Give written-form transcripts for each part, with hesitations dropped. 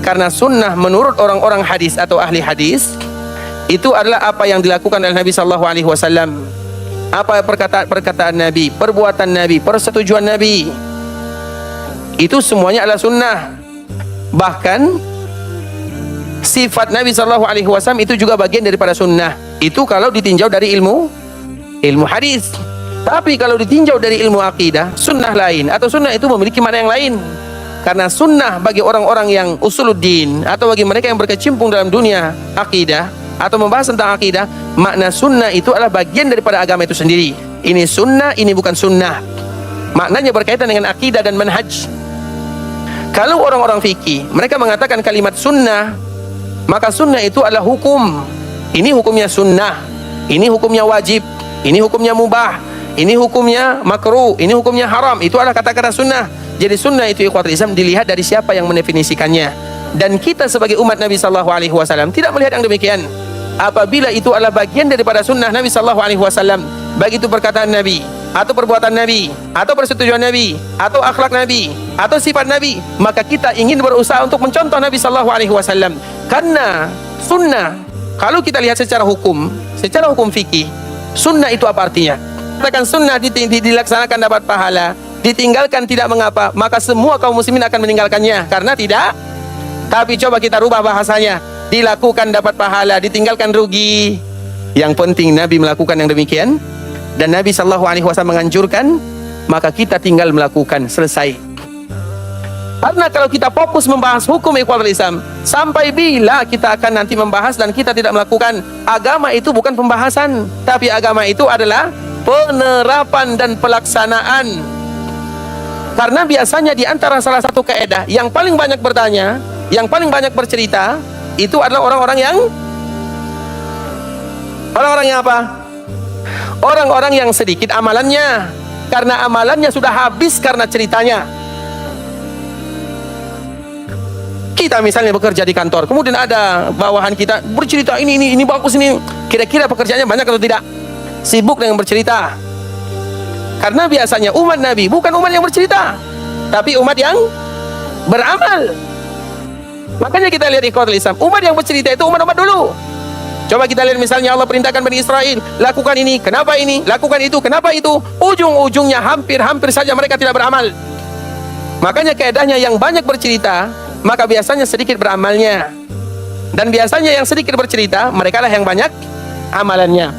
Karena sunnah menurut orang-orang hadis atau ahli hadis itu adalah apa yang dilakukan oleh Nabi sallallahu alaihi wasallam. Apa perkataan Nabi, perbuatan Nabi, persetujuan Nabi. Itu semuanya adalah sunnah. Bahkan sifat Nabi sallallahu alaihi wasallam itu juga bagian daripada sunnah. Itu kalau ditinjau dari ilmu hadis. Tapi kalau ditinjau dari ilmu akidah, sunnah lain, atau sunnah itu memiliki makna yang lain. Karena sunnah bagi orang-orang yang usuluddin, atau bagi mereka yang berkecimpung dalam dunia akidah atau membahas tentang akidah, makna sunnah itu adalah bagian daripada agama itu sendiri. Ini sunnah, ini bukan sunnah. Maknanya berkaitan dengan akidah dan manhaj. Kalau orang-orang fikih, mereka mengatakan kalimat sunnah, maka sunnah itu adalah hukum. Ini hukumnya sunnah, ini hukumnya wajib, ini hukumnya mubah, ini hukumnya makruh, ini hukumnya haram. Itu adalah kata-kata sunnah. Jadi sunnah itu ikhwatul Islam dilihat dari siapa yang mendefinisikannya. Dan kita sebagai umat Nabi sallallahu alaihi wasallam tidak melihat yang demikian. Apabila itu adalah bagian daripada sunnah Nabi sallallahu alaihi wasallam, baik itu perkataan Nabi, atau perbuatan Nabi, atau persetujuan Nabi, atau akhlak Nabi, atau sifat Nabi, maka kita ingin berusaha untuk mencontoh Nabi sallallahu alaihi wasallam. Karena sunnah, kalau kita lihat secara hukum fikih, sunnah itu apa artinya? Katakan sunnah dilaksanakan dapat pahala, ditinggalkan tidak mengapa, maka semua kaum muslimin akan meninggalkannya karena tidak. Tapi coba kita rubah bahasanya, dilakukan dapat pahala, ditinggalkan rugi. Yang penting Nabi melakukan yang demikian, dan Nabi sallallahu alaihi wasallam menganjurkan, maka kita tinggal melakukan, selesai. Karena kalau kita fokus membahas hukum ikhwatul Islam, sampai bila kita akan nanti membahas dan kita tidak melakukan, agama itu bukan pembahasan, tapi agama itu adalah penerapan dan pelaksanaan. Karena biasanya di antara salah satu kaidah yang paling banyak bertanya, yang paling banyak bercerita, itu adalah orang-orang yang apa? Orang-orang yang sedikit amalannya, karena amalannya sudah habis karena ceritanya. Kita misalnya bekerja di kantor, kemudian ada bawahan kita bercerita ini bagus ini. Kira-kira pekerjaannya banyak atau tidak? Sibuk dengan bercerita. Karena biasanya umat Nabi bukan umat yang bercerita, tapi umat yang beramal. Makanya kita lihat ikhwatul Islam, umat yang bercerita itu umat-umat dulu. Coba kita lihat misalnya Allah perintahkan Bani Israel, lakukan ini, kenapa ini? Lakukan itu, kenapa itu? Ujung-ujungnya hampir saja mereka tidak beramal. Makanya kaidahnya yang banyak bercerita, maka biasanya sedikit beramalnya. Dan biasanya yang sedikit bercerita, mereka lah yang banyak amalannya.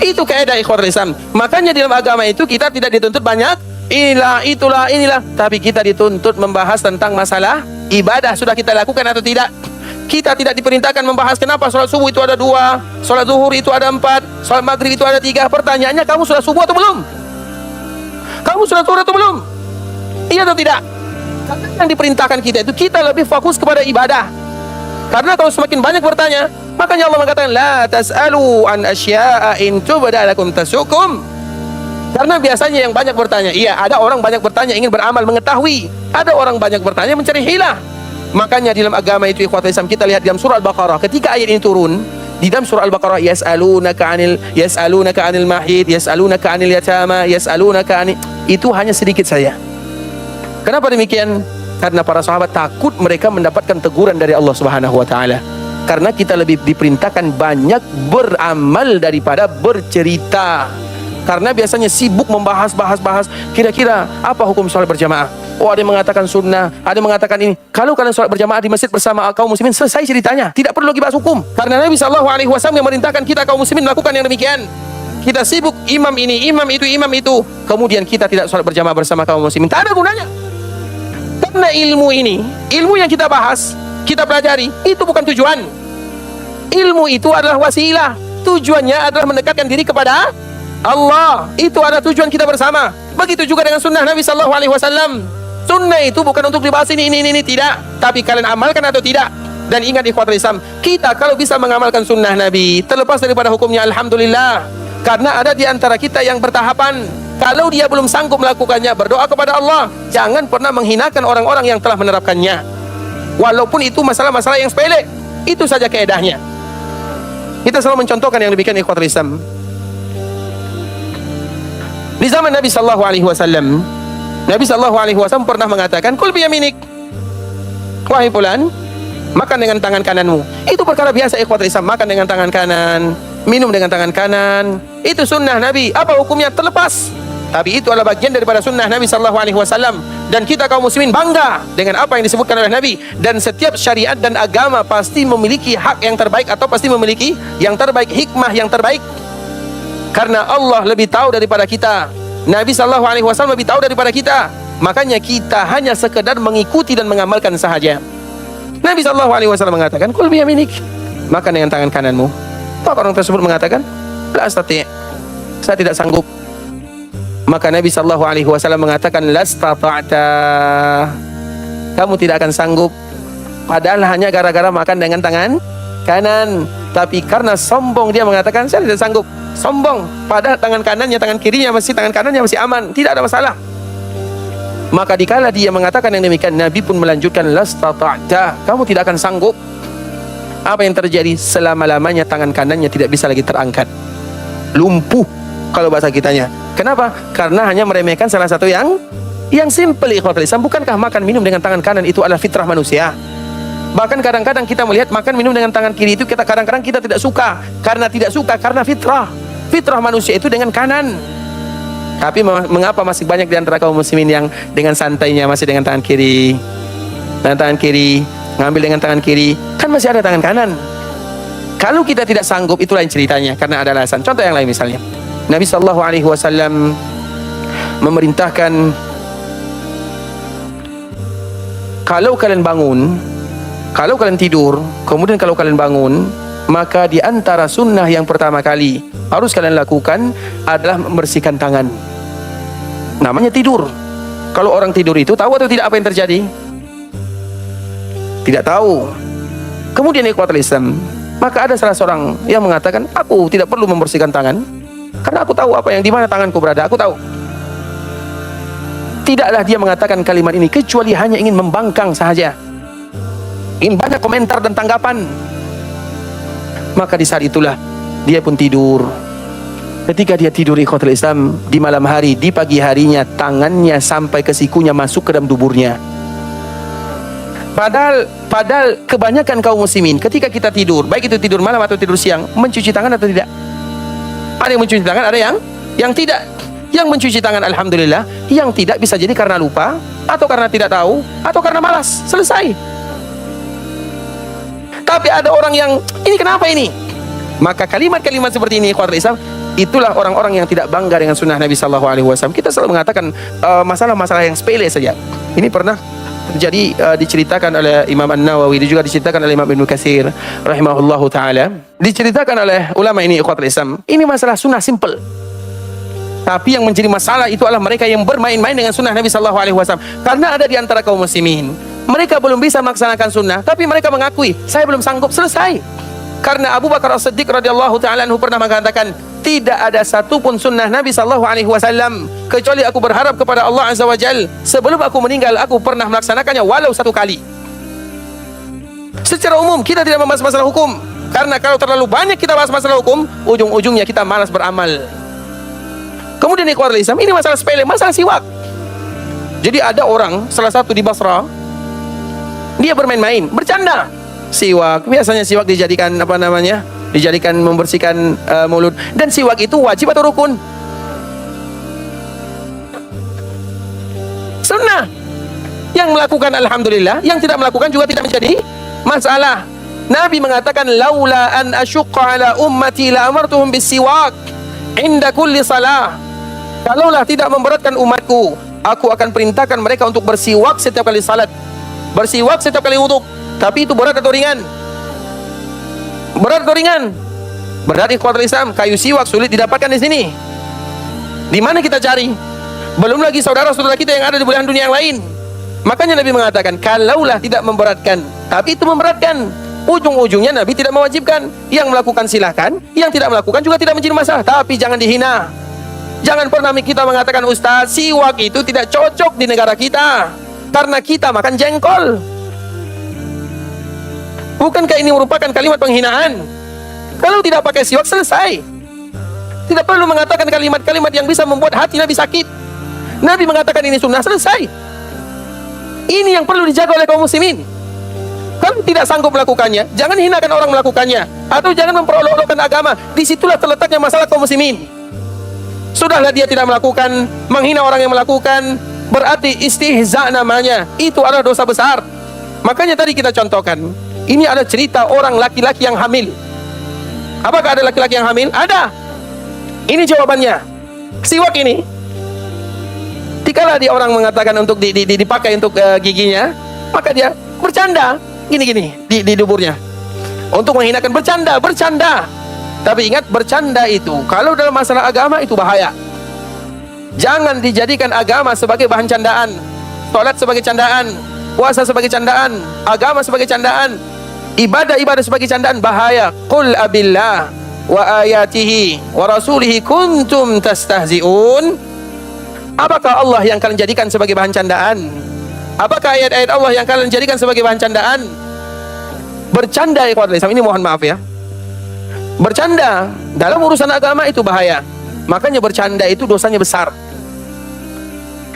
Itu kaidah ikhwatul Islam. Makanya di dalam agama itu kita tidak dituntut banyak inilah, tapi kita dituntut membahas tentang masalah ibadah. Sudah kita lakukan atau tidak? Kita tidak diperintahkan membahas kenapa sholat subuh itu ada 2, sholat zuhur itu ada 4, sholat maghrib itu ada 3. Pertanyaannya, kamu sholat subuh atau belum? Kamu sholat zuhur atau belum? Iya atau tidak? Karena yang diperintahkan kita itu, kita lebih fokus kepada ibadah. Karena kalau semakin banyak bertanya, makanya Allah mengatakan la tas'alu an asya'a in tubda lakum tasukum. Karena biasanya yang banyak bertanya, iya, ada orang banyak bertanya ingin beramal mengetahui, ada orang banyak bertanya mencari hilah. Makanya di dalam agama itu ikhwatul Islam, kita lihat dalam surah Al-Baqarah, ketika ayat ini turun, di dalam surah Al-Baqarah, yas'alunaka 'anil mahid, yas'alunaka 'anil yatama, itu hanya sedikit saja. Kenapa demikian? Karena para sahabat takut mereka mendapatkan teguran dari Allah Subhanahu wa taala. Karena kita lebih diperintahkan banyak beramal daripada bercerita. Karena biasanya sibuk membahas kira-kira apa hukum sholat berjamaah. Oh, ada yang mengatakan sunnah, ada yang mengatakan ini. Kalau kalian sholat berjamaah di masjid bersama kaum muslimin, selesai ceritanya. Tidak perlu lagi bahas hukum. Karena Nabi sallallahu alaihi wasallam yang memerintahkan kita kaum muslimin melakukan yang demikian. Kita sibuk imam ini, imam itu. Kemudian kita tidak sholat berjamaah bersama kaum muslimin. Tak ada gunanya. Karena ilmu ini, ilmu yang kita bahas, kita pelajari, itu bukan tujuan. Ilmu itu adalah wasilah. Tujuannya adalah mendekatkan diri kepada Allah. Itu adalah tujuan kita bersama. Begitu juga dengan sunnah Nabi sallallahu alaihi wasallam. Sunnah itu bukan untuk dibahas ini, tidak. Tapi kalian amalkan atau tidak. Dan ingat ikhwatul Islam, kita kalau bisa mengamalkan sunnah Nabi, terlepas daripada hukumnya, alhamdulillah. Karena ada di antara kita yang bertahapan. Kalau dia belum sanggup melakukannya, berdoa kepada Allah. Jangan pernah menghinakan orang-orang yang telah menerapkannya. Walaupun itu masalah-masalah yang sepele. Itu saja kaedahnya. Kita selalu mencontohkan yang demikian ikhwatul Islam. Di zaman Nabi sallallahu alaihi wasallam, Nabi sallallahu alaihi wasallam pernah mengatakan, "Kul biyaminik." Wahai fulan, Makan dengan tangan kananmu. Itu perkara biasa ikhwatul Islam. Makan dengan tangan kanan, minum dengan tangan kanan. Itu sunnah Nabi. Apa hukumnya? Terlepas. Tapi itu adalah bagian daripada sunnah Nabi SAW. Dan kita kaum muslimin bangga dengan apa yang disebutkan oleh Nabi. Dan setiap syariat dan agama pasti memiliki hak yang terbaik, atau pasti memiliki yang terbaik, hikmah yang terbaik. Karena Allah lebih tahu daripada kita, Nabi SAW lebih tahu daripada kita. Makanya kita hanya sekedar mengikuti dan mengamalkan sahaja. Nabi SAW mengatakan, kul biyaminik, makan dengan tangan kananmu. Maka orang tersebut mengatakan, la astati', saya tidak sanggup. Maka Nabi SAW mengatakan, lastata'ta, kamu tidak akan sanggup. Padahal hanya gara-gara makan dengan tangan kanan. Tapi karena sombong dia mengatakan, saya tidak sanggup. Sombong, padahal tangan kanannya, tangan kirinya masih, tangan kanannya masih aman, tidak ada masalah. Maka dikala dia mengatakan yang demikian, Nabi pun melanjutkan, lastata'ta, kamu tidak akan sanggup. Apa yang terjadi? Selama-lamanya tangan kanannya tidak bisa lagi terangkat. Lumpuh kalau bahasa kitanya. Kenapa? Karena hanya meremehkan salah satu yang simple, ikhwatul Islam. Bukankah makan minum dengan tangan kanan itu adalah fitrah manusia? Bahkan kadang-kadang kita melihat makan minum dengan tangan kiri itu kadang-kadang kita tidak suka. Karena fitrah. Fitrah manusia itu dengan kanan. Tapi mengapa masih banyak di antara kaum muslimin yang dengan santainya masih dengan tangan kiri? Dengan tangan kiri, ngambil dengan tangan kiri, kan masih ada tangan kanan. Kalau kita tidak sanggup, itu lain ceritanya, karena ada alasan. Contoh yang lain misalnya, Nabi SAW memerintahkan, kalau kalian bangun, kalau kalian tidur, kemudian kalau kalian bangun, maka di antara sunnah yang pertama kali harus kalian lakukan adalah membersihkan tangan. Namanya tidur. Kalau orang tidur itu tahu atau tidak apa yang terjadi? Tidak tahu. Kemudian ikhwatul Islam, maka ada salah seorang yang mengatakan, aku tidak perlu membersihkan tangan, karena aku tahu apa yang di mana tanganku berada, aku tahu. Tidaklah dia mengatakan kalimat ini kecuali hanya ingin membangkang sahaja, ingin banyak komentar dan tanggapan. Maka di saat itulah dia pun tidur. Ketika dia tidur ikhwatul Islam, di malam hari, di pagi harinya, tangannya sampai ke sikunya masuk ke dalam tuburnya. Padahal kebanyakan kaum muslimin ketika kita tidur, baik itu tidur malam atau tidur siang, mencuci tangan atau tidak? Ada yang mencuci tangan, ada yang tidak. Yang mencuci tangan alhamdulillah, yang tidak bisa jadi karena lupa, atau karena tidak tahu, atau karena malas. Selesai. Tapi ada orang yang, ini kenapa ini? Maka kalimat-kalimat seperti ini, ikhwatul Islam, itulah orang-orang yang tidak bangga dengan sunnah Nabi SAW. Kita selalu mengatakan masalah-masalah yang sepele saja. Ini pernah terjadi, diceritakan oleh Imam An-Nawawi, juga diceritakan oleh Imam Ibnu Katsir rahimahullahu ta'ala. Diceritakan oleh ulama ini, ikhwatul Islam, ini masalah sunnah simple. Tapi yang menjadi masalah itu adalah mereka yang bermain-main dengan sunnah Nabi SAW. Karena ada di antara kaum muslimin, mereka belum bisa melaksanakan sunnah, tapi mereka mengakui, saya belum sanggup. Selesai. Karena Abu Bakar As-Siddiq radhiyallahu ta'ala anhu pernah mengatakan, tidak ada satupun sunnah Nabi SAW kecuali aku berharap kepada Allah Azza wa Jal, sebelum aku meninggal aku pernah melaksanakannya walau satu kali. Secara umum kita tidak membahas masalah hukum, karena kalau terlalu banyak kita bahas masalah hukum, ujung-ujungnya kita malas beramal. Kemudian ikhwatul Islam, ini masalah sepele, masalah siwak. Jadi ada orang, salah satu di Basra, dia bermain-main, bercanda. Siwak, biasanya siwak dijadikan apa namanya? Dijadikan membersihkan mulut. Dan siwak itu wajib atau rukun? Sunnah. Yang melakukan alhamdulillah, yang tidak melakukan juga tidak menjadi masalah. Nabi mengatakan, laula an asyqa ala ummati la amartuhum bisiwak inda kulli salah. Kalaulah tidak memberatkan umatku, aku akan perintahkan mereka untuk bersiwak setiap kali salat, bersiwak setiap kali wudhu. Tapi itu berat atau ringan? Berat atau ringan? Berat ikhwatul Islam. Kayu siwak sulit didapatkan di sini. Di mana kita cari? Belum lagi saudara-saudara kita yang ada di belahan dunia yang lain. Makanya Nabi mengatakan, kalaulah tidak memberatkan, tapi itu memberatkan, ujung-ujungnya Nabi tidak mewajibkan. Yang melakukan silahkan, yang tidak melakukan juga tidak menjadi masalah. Tapi jangan dihina. Jangan pernah kita mengatakan, Ustaz, siwak itu tidak cocok di negara kita, karena kita makan jengkol. Bukankah ini merupakan kalimat penghinaan? Kalau tidak pakai siwak, selesai. Tidak perlu mengatakan kalimat-kalimat yang bisa membuat hati Nabi sakit. Nabi mengatakan ini sunnah, selesai. Ini yang perlu dijaga oleh kaum muslimin. Kalau tidak sanggup melakukannya, jangan hinakan orang melakukannya, atau jangan memperolok-olokkan agama. Disitulah terletaknya masalah kaum muslimin. Sudahlah dia tidak melakukan, menghina orang yang melakukan, berarti istihza namanya. Itu adalah dosa besar. Makanya tadi kita contohkan, ini ada cerita orang laki-laki yang hamil. Apakah ada laki-laki yang hamil? Ada. Ini jawabannya. Siwak ini, dikala dia orang mengatakan untuk dipakai untuk giginya, maka dia bercanda gini-gini di duburnya untuk menghinakan, bercanda. Tapi ingat, bercanda itu kalau dalam masalah agama itu bahaya. Jangan dijadikan agama sebagai bahan candaan, salat sebagai candaan, puasa sebagai candaan, agama sebagai candaan, ibadah sebagai candaan. Bahaya. Qul abillah wa ayatihi wa rasulihi kuntum tastahzi'un. Apakah Allah yang kalian jadikan sebagai bahan candaan? Apakah ayat-ayat Allah yang kalian jadikan sebagai bahan candaan? Bercanda, ikhwatul Islam, ini mohon maaf ya. Bercanda dalam urusan agama itu bahaya. Makanya bercanda itu dosanya besar.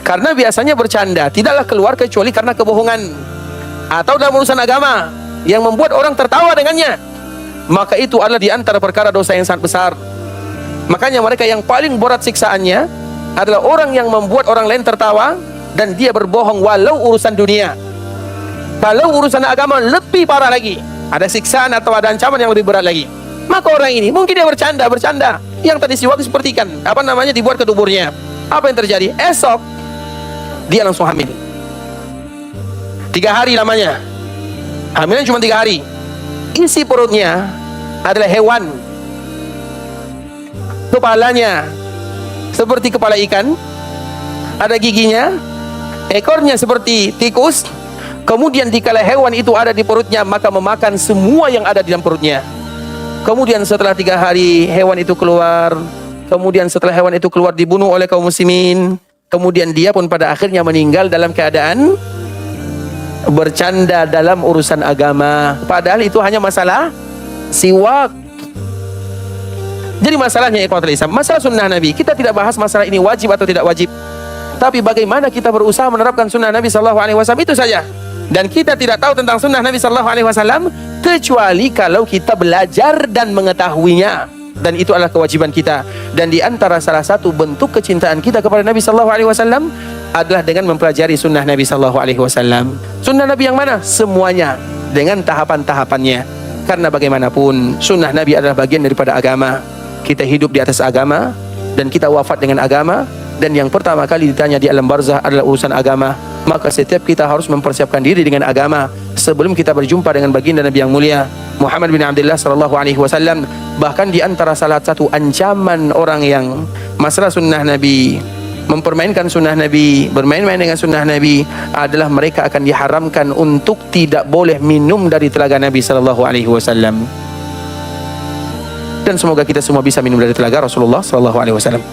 Karena biasanya bercanda tidaklah keluar kecuali karena kebohongan atau dalam urusan agama yang membuat orang tertawa dengannya. Maka itu adalah di antara perkara dosa yang sangat besar. Makanya mereka yang paling berat siksaannya adalah orang yang membuat orang lain tertawa dan dia berbohong walau urusan dunia. Kalau urusan agama lebih parah lagi, ada siksaan atau ada ancaman yang lebih berat lagi. Maka orang ini mungkin dia bercanda. Yang tadi siwak sepertikan, dibuat ke duburnya. Apa yang terjadi? Esok dia langsung hamil. 3 hari lamanya. Hamilnya cuma 3 hari. Isi perutnya adalah hewan. Kepalanya seperti kepala ikan, ada giginya, ekornya seperti tikus. Kemudian dikala hewan itu ada di perutnya, maka memakan semua yang ada di dalam perutnya. Kemudian setelah 3 hari hewan itu keluar. Kemudian setelah hewan itu keluar dibunuh oleh kaum muslimin. Kemudian dia pun pada akhirnya meninggal dalam keadaan bercanda dalam urusan agama. Padahal itu hanya masalah siwak. Jadi masalahnya ikhwatul Islam, masalah sunnah Nabi. Kita tidak bahas masalah ini wajib atau tidak wajib, tapi bagaimana kita berusaha menerapkan sunnah Nabi SAW, itu saja. Dan kita tidak tahu tentang sunnah Nabi SAW kecuali kalau kita belajar dan mengetahuinya. Dan itu adalah kewajiban kita. Dan di antara salah satu bentuk kecintaan kita kepada Nabi SAW adalah dengan mempelajari sunnah Nabi SAW. Sunnah Nabi yang mana? Semuanya dengan tahapan-tahapannya. Karena bagaimanapun sunnah Nabi adalah bagian daripada agama. Kita hidup di atas agama dan kita wafat dengan agama. Dan yang pertama kali ditanya di alam barzah adalah urusan agama. Maka setiap kita harus mempersiapkan diri dengan agama sebelum kita berjumpa dengan baginda Nabi yang mulia Muhammad bin Abdullah sallallahu alaihi wasallam. Bahkan di antara salah satu ancaman orang yang masalah sunnah Nabi, mempermainkan sunnah Nabi, bermain-main dengan sunnah Nabi, adalah mereka akan diharamkan untuk tidak boleh minum dari telaga Nabi sallallahu alaihi wasallam. Dan semoga kita semua bisa minum dari telaga Rasulullah sallallahu alaihi wasallam.